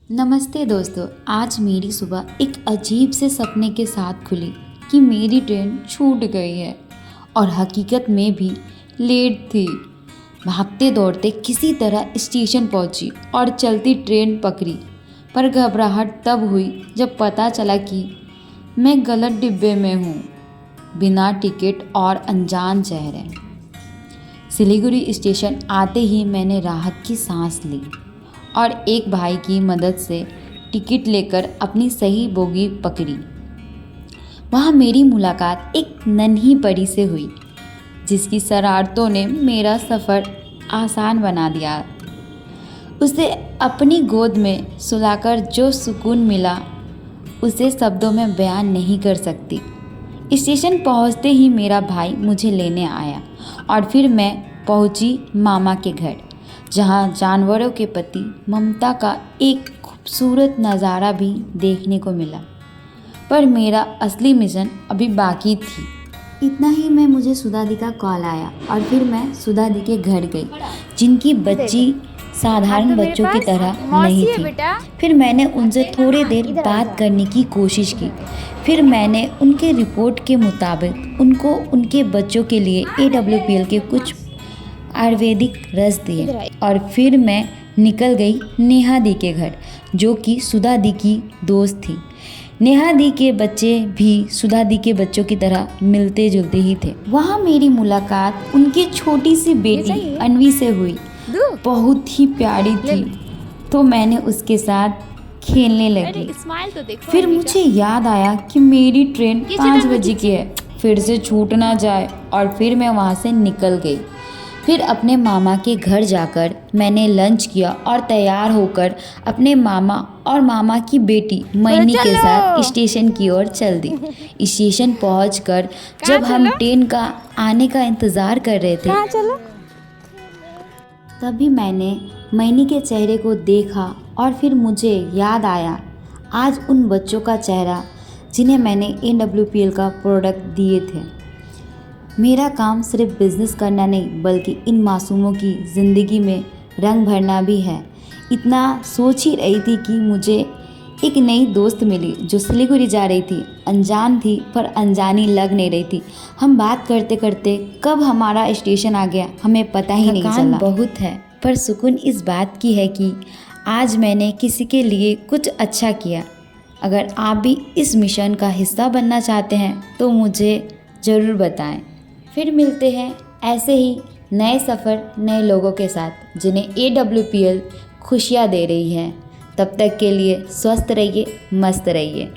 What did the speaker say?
नमस्ते दोस्तों। आज मेरी सुबह एक अजीब से सपने के साथ खुली कि मेरी ट्रेन छूट गई है और हकीकत में भी लेट थी। भागते दौड़ते किसी तरह स्टेशन पहुंची और चलती ट्रेन पकड़ी, पर घबराहट तब हुई जब पता चला कि मैं गलत डिब्बे में हूँ, बिना टिकट और अनजान चेहरे। सिलीगुड़ी स्टेशन आते ही मैंने राहत की सांस ली और एक भाई की मदद से टिकट लेकर अपनी सही बोगी पकड़ी। वहाँ मेरी मुलाकात एक नन्ही परी से हुई, जिसकी शरारतों ने मेरा सफ़र आसान बना दिया। उसे अपनी गोद में सुलाकर जो सुकून मिला, उसे शब्दों में बयान नहीं कर सकती। स्टेशन पहुँचते ही मेरा भाई मुझे लेने आया और फिर मैं पहुँची मामा के घर, जहाँ जानवरों के प्रति ममता का एक खूबसूरत नज़ारा भी देखने को मिला। पर मेरा असली मिशन अभी बाकी थी। इतना ही में मुझे सुधा दी का कॉल आया और फिर मैं सुधा दी के घर गई, जिनकी बच्ची साधारण बच्चों की तरह नहीं थी। फिर मैंने उनसे थोड़ी देर बात करने की कोशिश की। फिर मैंने उनके रिपोर्ट के मुताबिक उनको उनके बच्चों के लिए AWPL के कुछ आयुर्वेदिक रस दिए और फिर मैं निकल गई नेहा दी के घर, जो कि सुधा दी की दोस्त थी। नेहा दी के बच्चे भी सुधा दी के बच्चों की तरह मिलते जुलते ही थे। वहाँ मेरी मुलाकात उनकी छोटी सी बेटी अन्वी से हुई। बहुत ही प्यारी थी, तो मैंने उसके साथ खेलने लगी। फिर मुझे याद आया कि मेरी ट्रेन 5 बजे की है, फिर से छूट ना जाए, और फिर मैं वहाँ से निकल गई। फिर अपने मामा के घर जाकर मैंने लंच किया और तैयार होकर अपने मामा और मामा की बेटी मैनी के साथ स्टेशन की ओर चल दी। स्टेशन पहुंचकर जब हम ट्रेन का आने का इंतज़ार कर रहे थे, तभी मैंने मैनी के चेहरे को देखा और फिर मुझे याद आया आज उन बच्चों का चेहरा जिन्हें मैंने AWPL का प्रोडक्ट दिए थे। मेरा काम सिर्फ बिज़नेस करना नहीं, बल्कि इन मासूमों की ज़िंदगी में रंग भरना भी है। इतना सोच ही रही थी कि मुझे एक नई दोस्त मिली जो सिलीगुड़ी जा रही थी। अनजान थी, पर अनजानी लग नहीं रही थी। हम बात करते करते कब हमारा स्टेशन आ गया हमें पता ही नहीं चला। बहुत है, पर सुकून इस बात की है कि आज मैंने किसी के लिए कुछ अच्छा किया। अगर आप भी इस मिशन का हिस्सा बनना चाहते हैं तो मुझे ज़रूर बताएं। फिर मिलते हैं ऐसे ही नए सफ़र, नए लोगों के साथ, जिन्हें AWPL खुशियाँ दे रही है। तब तक के लिए स्वस्थ रहिए, मस्त रहिए।